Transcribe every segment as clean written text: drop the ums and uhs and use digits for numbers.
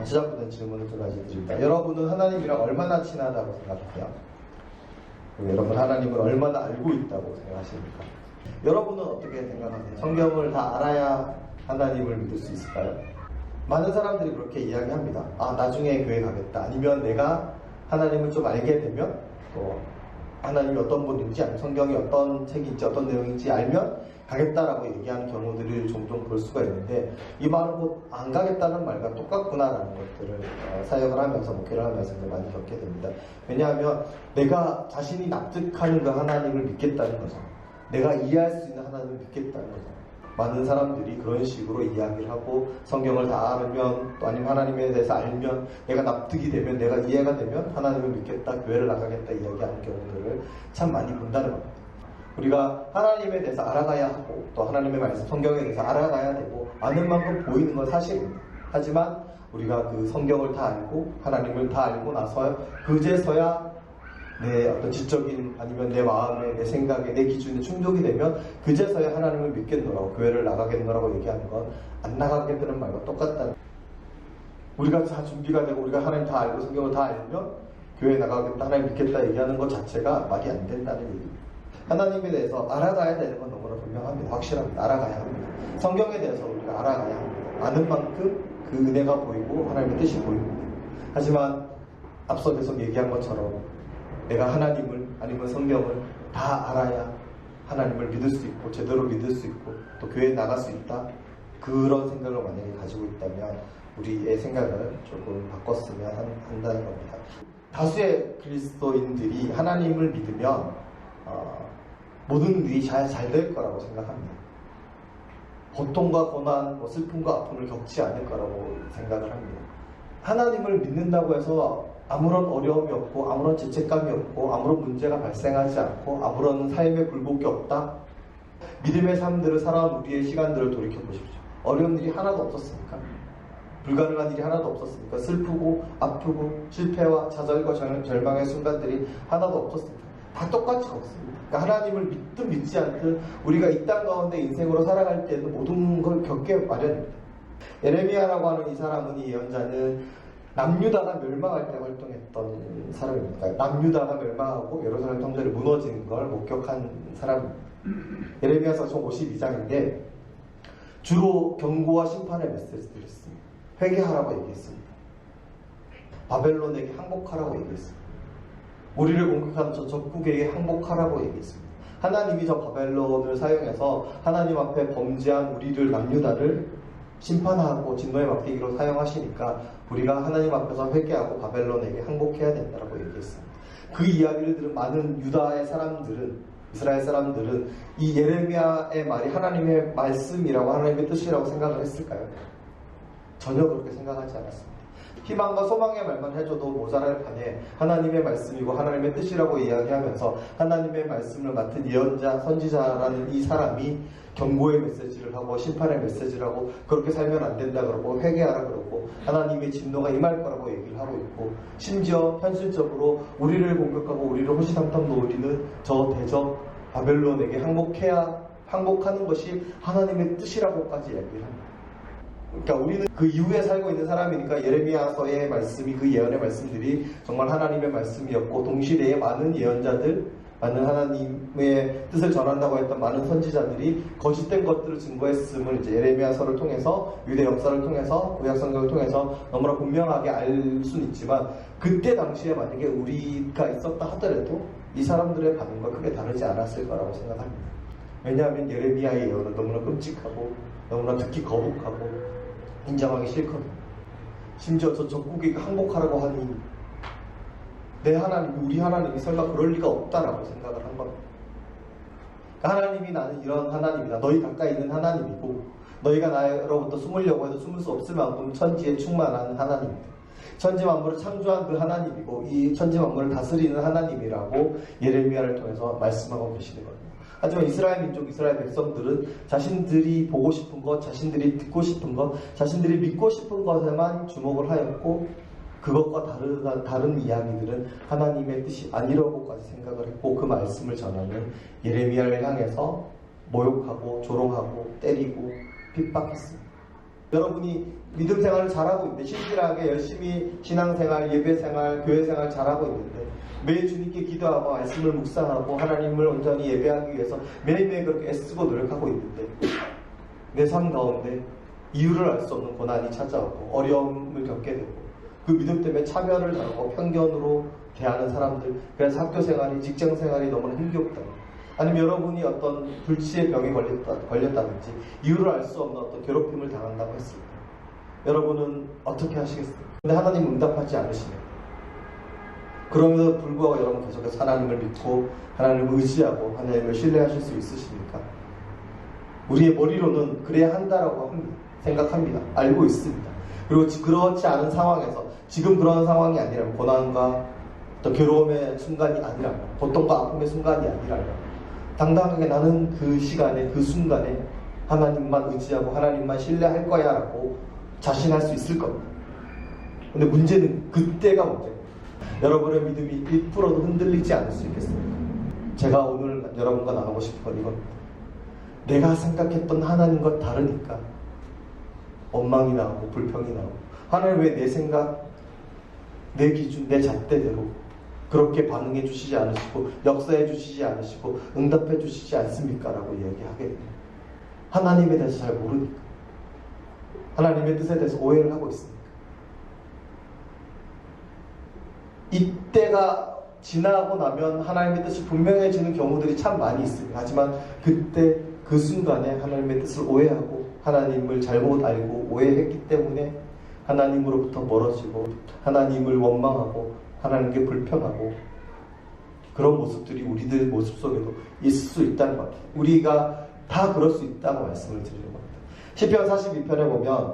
시작부터 질문을 두 가지 드립니다. 여러분은 하나님이랑 얼마나 친하다고 생각하세요? 여러분 하나님을 얼마나 알고 있다고 생각하십니까? 여러분은 어떻게 생각하세요? 성경을 다 알아야 하나님을 믿을 수 있을까요? 많은 사람들이 그렇게 이야기합니다. 나중에 교회 가겠다. 아니면 내가 하나님을 좀 알게 되면 또 하나님이 어떤 분인지 아니면 성경이 어떤 책인지 어떤 내용인지 알면 가겠다라고 얘기하는 경우들을 종종 볼 수가 있는데, 이 말은 곧 안 가겠다는 말과 똑같구나라는 것들을 사역을 하면서 목회를 하면서 많이 겪게 됩니다. 왜냐하면 내가 자신이 납득하는 그 하나님을 믿겠다는 거죠. 내가 이해할 수 있는 하나님을 믿겠다는 거죠. 많은 사람들이 그런 식으로 이야기를 하고 성경을 다 알면 또 아니면 하나님에 대해서 알면 내가 납득이 되면 내가 이해가 되면 하나님을 믿겠다, 교회를 나가겠다 이야기하는 경우들을 참 많이 본다는 겁니다. 우리가 하나님에 대해서 알아가야 하고 또 하나님의 말씀 성경에 대해서 알아가야 되고 아는 만큼 보이는 건 사실입니다. 하지만 우리가 그 성경을 다 알고 하나님을 다 알고 나서 그제서야 내 어떤 지적인 아니면 내 마음에 내 생각에 내 기준에 충족이 되면 그제서야 하나님을 믿겠노라고 교회를 나가겠노라고 얘기하는 건 안 나가겠다는 말과 똑같다는, 우리가 다 준비가 되고 우리가 하나님 다 알고 성경을 다 알면 교회 나가겠다 하나님 믿겠다 얘기하는 것 자체가 말이 안 된다는 얘기입니다. 하나님에 대해서 알아가야 되는 건 너무나 분명합니다. 확실합니다. 알아가야 합니다. 성경에 대해서 우리가 알아가야 합니다. 아는 만큼 그 은혜가 보이고 하나님의 뜻이 보입니다. 하지만 앞서 계속 얘기한 것처럼 내가 하나님을 아니면 성경을 다 알아야 하나님을 믿을 수 있고 제대로 믿을 수 있고 또 교회에 나갈 수 있다, 그런 생각을 만약에 가지고 있다면 우리의 생각을 조금 바꿨으면 한다는 겁니다. 다수의 그리스도인들이 하나님을 믿으면 모든 일이 잘 될 거라고 생각합니다. 고통과 고난, 슬픔과 아픔을 겪지 않을 거라고 생각을 합니다. 하나님을 믿는다고 해서 아무런 어려움이 없고 아무런 죄책감이 없고 아무런 문제가 발생하지 않고 아무런 삶의 굴곡이 없다? 믿음의 삶들을 살아온 우리의 시간들을 돌이켜보십시오. 어려운 일이 하나도 없었습니까? 불가능한 일이 하나도 없었습니까? 슬프고 아프고 실패와 좌절과 절망의 순간들이 하나도 없었습니까? 다 똑같이 없습니다. 그러니까 하나님을 믿든 믿지 않든 우리가 이 땅 가운데 인생으로 살아갈 때는 모든 걸 겪게 마련입니다. 예레미야라고 하는 이 사람은, 이 예언자는 남유다가 멸망할 때 활동했던 사람입니다. 그러니까 남유다가 멸망하고 예루살렘 성전이 무너지는 걸 목격한 사람입니다. 예레미야서 52장인데 주로 경고와 심판의 메시지를 했습니다. 회개하라고 얘기했습니다. 바벨론에게 항복하라고 얘기했습니다. 우리를 공격하는 저 적국에게 항복하라고 얘기했습니다. 하나님이 저 바벨론을 사용해서 하나님 앞에 범죄한 우리를 남유다를 심판하고 진노의 막대기로 사용하시니까 우리가 하나님 앞에서 회개하고 바벨론에게 항복해야 된다고 얘기했습니다. 그 이야기를 들은 많은 유다의 사람들은, 이스라엘 사람들은 이 예레미야의 말이 하나님의 말씀이라고 하나님의 뜻이라고 생각을 했을까요? 전혀 그렇게 생각하지 않았습니다. 희망과 소망의 말만 해줘도 모자랄 판에 하나님의 말씀이고 하나님의 뜻이라고 이야기하면서 하나님의 말씀을 맡은 예언자, 선지자라는 이 사람이 경고의 메시지를 하고 심판의 메시지를 하고 그렇게 살면 안 된다 그러고 회개하라 그러고 하나님의 진노가 임할 거라고 얘기를 하고 있고, 심지어 현실적으로 우리를 공격하고 우리를 호시탐탐 노리는 저 대적 바벨론에게 항복하는 것이 하나님의 뜻이라고까지 얘기를 합니다. 그러니까 우리는 그 이후에 살고 있는 사람이니까 예레미야서의 말씀이, 그 예언의 말씀들이 정말 하나님의 말씀이었고, 동시대에 많은 예언자들, 많은 하나님의 뜻을 전한다고 했던 많은 선지자들이 거짓된 것들을 증거했음을 이제 예레미야서를 통해서, 유대 역사를 통해서, 구약 성경을 통해서 너무나 분명하게 알 수는 있지만, 그때 당시에 만약에 우리가 있었다 하더라도 이 사람들의 반응과 크게 다르지 않았을 거라고 생각합니다. 왜냐하면 예레미야의 예언은 너무나 끔찍하고 너무나 듣기 거북하고 인정하기 싫거든요. 심지어 저 적국에게 항복하라고 하니 내 하나님, 우리 하나님이 설마 그럴 리가 없다라고 생각을 한 겁니다. 그러니까 하나님이 나는 이런 하나님이다, 너희 가까이 있는 하나님이고 너희가 나로부터 숨으려고 해도 숨을 수 없을 만큼 천지에 충만한 하나님이다, 천지 만물을 창조한 그 하나님이고 이 천지 만물을 다스리는 하나님이라고 예레미야를 통해서 말씀하고 계시는 거예요. 하지만 이스라엘 민족, 이스라엘 백성들은 자신들이 보고 싶은 것, 자신들이 듣고 싶은 것, 자신들이 믿고 싶은 것에만 주목을 하였고, 그것과 다른 이야기들은 하나님의 뜻이 아니라고까지 생각을 했고, 그 말씀을 전하는 예레미야를 향해서 모욕하고 조롱하고 때리고 핍박했습니다. 여러분이 믿음 생활을 잘하고 있는데, 신실하게 열심히 신앙생활, 예배생활, 교회생활 잘하고 있는데, 매일 주님께 기도하고 말씀을 묵상하고 하나님을 온전히 예배하기 위해서 매일매일 그렇게 애쓰고 노력하고 있는데, 내 삶 가운데 이유를 알 수 없는 고난이 찾아오고 어려움을 겪게 되고, 그 믿음 때문에 차별을 당하고 편견으로 대하는 사람들, 그래서 학교생활이, 직장생활이 너무나 힘겹다. 아니면 여러분이 어떤 불치의 병에 걸렸다든지 이유를 알 수 없는 어떤 괴롭힘을 당한다고 했을 때, 여러분은 어떻게 하시겠어요? 근데 하나님 응답하지 않으시면, 그럼에도 불구하고 여러분 계속해서 하나님을 믿고 하나님을 의지하고 하나님을 신뢰하실 수 있으십니까? 우리의 머리로는 그래야 한다라고 생각합니다. 알고 있습니다. 그리고 그렇지 않은 상황에서, 지금 그런 상황이 아니라면, 고난과 또 괴로움의 순간이 아니라면, 고통과 아픔의 순간이 아니라면, 당당하게 나는 그 시간에, 그 순간에 하나님만 의지하고 하나님만 신뢰할 거야 라고 자신할 수 있을 겁니다. 근데 문제는 그때가 문제예요. 여러분의 믿음이 1%도 흔들리지 않을 수 있겠습니까? 제가 오늘 여러분과 나누고 싶은 건 이겁니다. 내가 생각했던 하나님과 다르니까 원망이 나오고 불평이 나오고, 하나님 왜 내 생각, 내 기준, 내 잣대대로 그렇게 반응해 주시지 않으시고 역사해 주시지 않으시고 응답해 주시지 않습니까? 라고 이야기하게 됩니다. 하나님에 대해서 잘 모르니까, 하나님의 뜻에 대해서 오해를 하고 있습니다. 이때가 지나고 나면 하나님의 뜻이 분명해지는 경우들이 참 많이 있습니다. 하지만 그때 그 순간에 하나님의 뜻을 오해하고 하나님을 잘못 알고 오해했기 때문에 하나님으로부터 멀어지고 하나님을 원망하고 하나님께 불평하고, 그런 모습들이 우리들 모습 속에도 있을 수 있다는 겁니다. 우리가 다 그럴 수 있다고 말씀을 드리는 겁니다. 시편 42편에 보면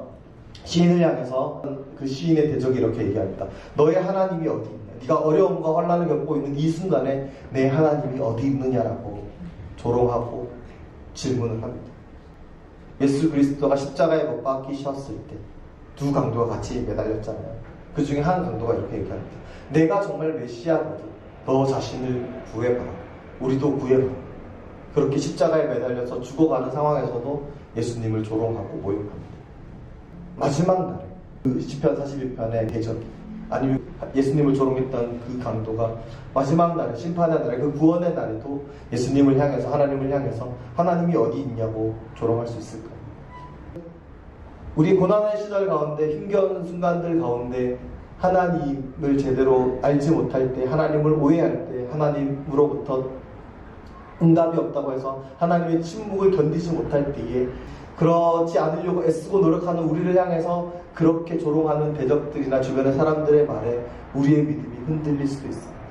시인을 향해서 그 시인의 대적이 이렇게 얘기합니다. 너의 하나님이 어디 있냐? 네가 어려움과 혼란을 겪고 있는 이 순간에 내 하나님이 어디 있느냐라고 조롱하고 질문을 합니다. 예수 그리스도가 십자가에 못 박히셨을 때 두 강도가 같이 매달렸잖아요. 그 중에 한 강도가 이렇게 얘기합니다. 내가 정말 메시아거든 너 자신을 구해봐라. 우리도 구해봐라. 그렇게 십자가에 매달려서 죽어가는 상황에서도 예수님을 조롱하고 모욕합니다. 마지막 날에 그 시편 42편의 대적이, 아니면 예수님을 조롱했던 그 강도가 마지막 날에, 심판의 날에, 그 구원의 날에도 예수님을 향해서, 하나님을 향해서 하나님이 어디 있냐고 조롱할 수 있을까요? 우리 고난의 시절 가운데, 힘겨운 순간들 가운데 하나님을 제대로 알지 못할 때, 하나님을 오해할 때, 하나님으로부터 응답이 없다고 해서 하나님의 침묵을 견디지 못할 때에, 그렇지 않으려고 애쓰고 노력하는 우리를 향해서 그렇게 조롱하는 대적들이나 주변의 사람들의 말에 우리의 믿음이 흔들릴 수도 있습니다.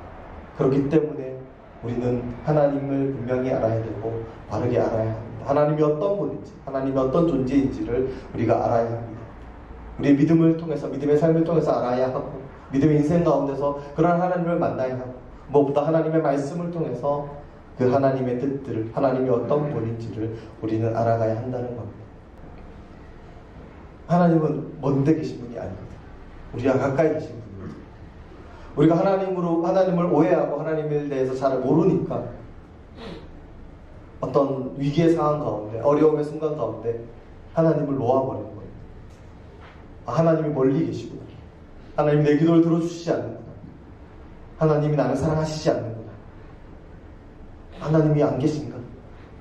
그렇기 때문에 우리는 하나님을 분명히 알아야 되고 바르게 알아야 합니다. 하나님이 어떤 분인지, 하나님이 어떤 존재인지를 우리가 알아야 합니다. 우리의 믿음을 통해서, 믿음의 삶을 통해서 알아야 하고, 믿음의 인생 가운데서 그런 하나님을 만나야 하고, 무엇보다 하나님의 말씀을 통해서 그 하나님의 뜻들을, 하나님이 어떤 분인지를 우리는 알아가야 한다는 겁니다. 하나님은 먼데 계신 분이 아닙니다. 우리와 가까이 계신 분입니다. 우리가 하나님을 오해하고 하나님에 대해서 잘 모르니까 어떤 위기의 상황 가운데, 어려움의 순간 가운데 하나님을 놓아버리는 거예요. 하나님이 멀리 계시구나. 하나님이 내 기도를 들어주시지 않는구나. 하나님이 나를 사랑하시지 않는구나. 하나님이 안 계신가?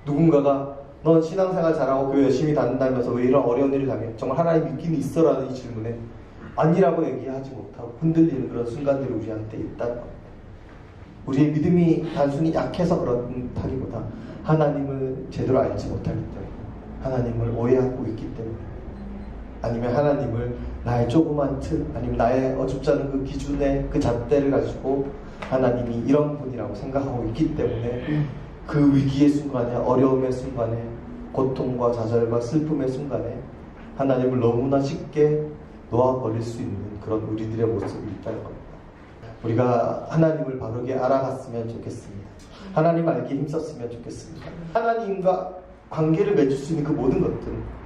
누군가가 넌 신앙생활 잘하고 교회 열심히 다닌다면서 왜 이런 어려운 일을 당해? 정말 하나님 믿긴 있어라는 이 질문에 아니라고 얘기하지 못하고 흔들리는 그런 순간들이 우리한테 있다는 겁니다. 우리의 믿음이 단순히 약해서 그렇다기보다 하나님을 제대로 알지 못하기 때문에, 하나님을 오해하고 있기 때문에, 아니면 하나님을 나의 조그만 틀, 아니면 나의 어줍지 않은 그 기준의 그 잣대를 가지고 하나님이 이런 분이라고 생각하고 있기 때문에 그 위기의 순간에, 어려움의 순간에, 고통과 좌절과 슬픔의 순간에 하나님을 너무나 쉽게 놓아버릴 수 있는 그런 우리들의 모습이 있다는 겁니다. 우리가 하나님을 바르게 알아갔으면 좋겠습니다. 하나님 알기에 힘썼으면 좋겠습니다. 하나님과 관계를 맺을 수 있는 그 모든 것들은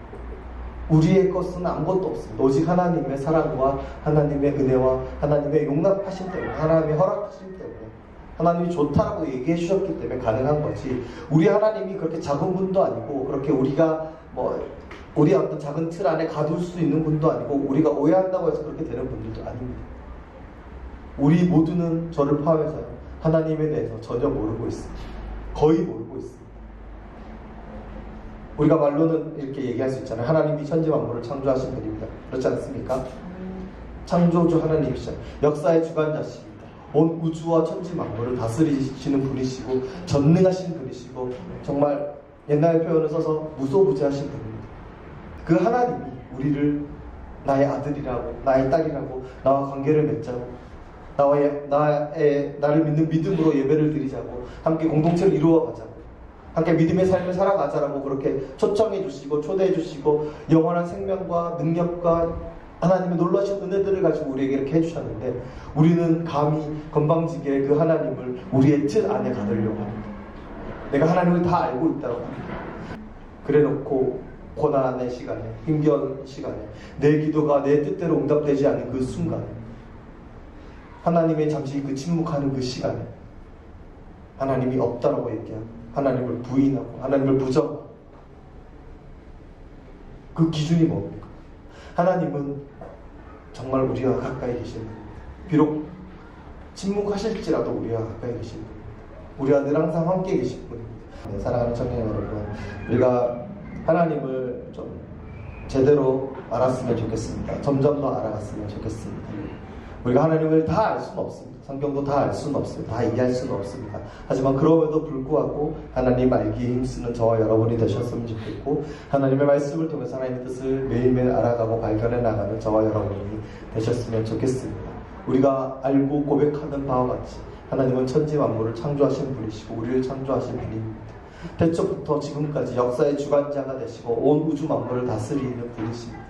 우리의 것은 아무것도 없습니다. 오직 하나님의 사랑과 하나님의 은혜와 하나님의 용납하심 때문에, 하나님의 허락하심 때문에, 하나님이 좋다라고 얘기해 주셨기 때문에 가능한 거지, 우리 하나님이 그렇게 작은 분도 아니고 그렇게 우리가 뭐 우리 어떤 작은 틀 안에 가둘 수 있는 분도 아니고 우리가 오해한다고 해서 그렇게 되는 분들도 아닙니다. 우리 모두는 저를 포함해서 하나님에 대해서 전혀 모르고 있습니다. 거의 모르고 있습니다. 우리가 말로는 이렇게 얘기할 수 있잖아요. 하나님이 천지 만물을 창조하신 분입니다. 그렇지 않습니까? 창조주 하나님이시죠. 역사의 주관자십니다. 온 우주와 천지 만물을 다스리시는 분이시고 전능하신 분이시고 정말 옛날 표현을 써서 무소부재하신 분입니다. 그 하나님이 우리를 나의 아들이라고 나의 딸이라고 나와 관계를 맺자고 나를 믿는 믿음으로 예배를 드리자고 함께 공동체를 이루어가자고 함께 믿음의 삶을 살아가자라고 그렇게 초청해 주시고 초대해 주시고 영원한 생명과 능력과 하나님의 놀라신 은혜들을 가지고 우리에게 이렇게 해주셨는데 우리는 감히 건방지게 그 하나님을 우리의 뜻 안에 가두려고 합니다. 내가 하나님을 다 알고 있다고 합니다. 그래놓고 고난의 시간에 힘겨운 시간에 내 기도가 내 뜻대로 응답되지 않는 그 순간에 하나님의 잠시 그 침묵하는 그 시간에 하나님이 없다라고 얘기하고 하나님을 부인하고 하나님을 부정하고 그 기준이 뭡니까? 하나님은 정말 우리와 가까이 계신 분입니다. 비록 침묵하실지라도 우리와 가까이 계신 분입니다. 우리와 늘 항상 함께 계신 분입니다. 네, 사랑하는 청년 여러분, 우리가 하나님을 좀 제대로 알았으면 좋겠습니다. 점점 더 알아갔으면 좋겠습니다. 우리가 하나님을 다 알 수는 없습니다. 성경도 다 알 수는 없습니다. 다 이해할 수는 없습니다. 하지만 그럼에도 불구하고 하나님 알기에 힘쓰는 저와 여러분이 되셨으면 좋겠고 하나님의 말씀을 통해서 하나님의 뜻을 매일매일 알아가고 발견해 나가는 저와 여러분이 되셨으면 좋겠습니다. 우리가 알고 고백하는 바와 같이 하나님은 천지 만물을 창조하신 분이시고 우리를 창조하신 분입니다. 태초부터 지금까지 역사의 주관자가 되시고 온 우주 만물을 다스리는 분이십니다.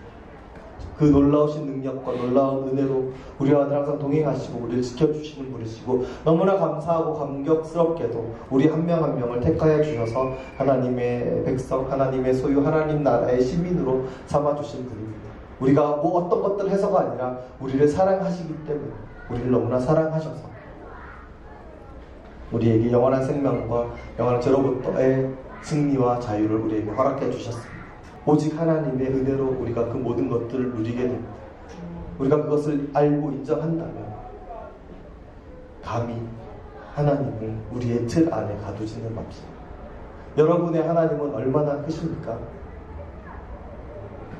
그 놀라우신 능력과 놀라운 은혜로 우리와 항상 동행하시고 우리를 지켜주시는 분이시고 너무나 감사하고 감격스럽게도 우리 한 명 한 명을 택하여 주셔서 하나님의 백성, 하나님의 소유, 하나님 나라의 시민으로 삼아주신 분입니다. 우리가 뭐 어떤 것들 해서가 아니라 우리를 사랑하시기 때문에 우리를 너무나 사랑하셔서 우리에게 영원한 생명과 영원한 죄로부터의 승리와 자유를 우리에게 허락해 주셨습니다. 오직 하나님의 은혜로 우리가 그 모든 것들을 누리게 됩니다. 우리가 그것을 알고 인정한다면 감히 하나님을 우리의 틀 안에 가두지는 맙시다. 여러분의 하나님은 얼마나 크십니까?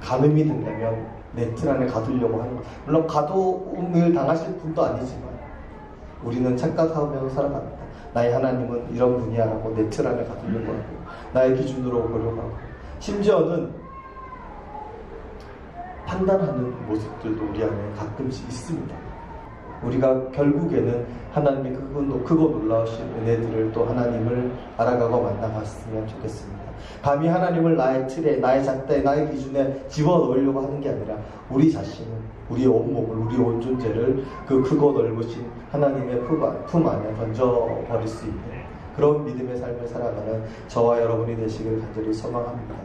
가늠이 된다면 내 틀 안에 가두려고 하는 것. 물론 가둠을 당하실 분도 아니지만 우리는 착각하며 살아갑니다. 나의 하나님은 이런 분이야 라고 내 틀 안에 가두려고 하고 나의 기준으로 보려고 하고 심지어는 판단하는 모습들도 우리 안에 가끔씩 있습니다. 우리가 결국에는 하나님의 크고 놀라우신 은혜들을 또 하나님을 알아가고 만나갔으면 좋겠습니다. 감히 하나님을 나의 틀에, 나의 잣대에, 나의 기준에 집어넣으려고 하는 게 아니라 우리 자신을, 우리의 온몸을, 우리의 온 존재를 그 크고 넓으신 하나님의 품 안에 던져버릴 수 있는 그런 믿음의 삶을 살아가는 저와 여러분이 되시길 간절히 소망합니다.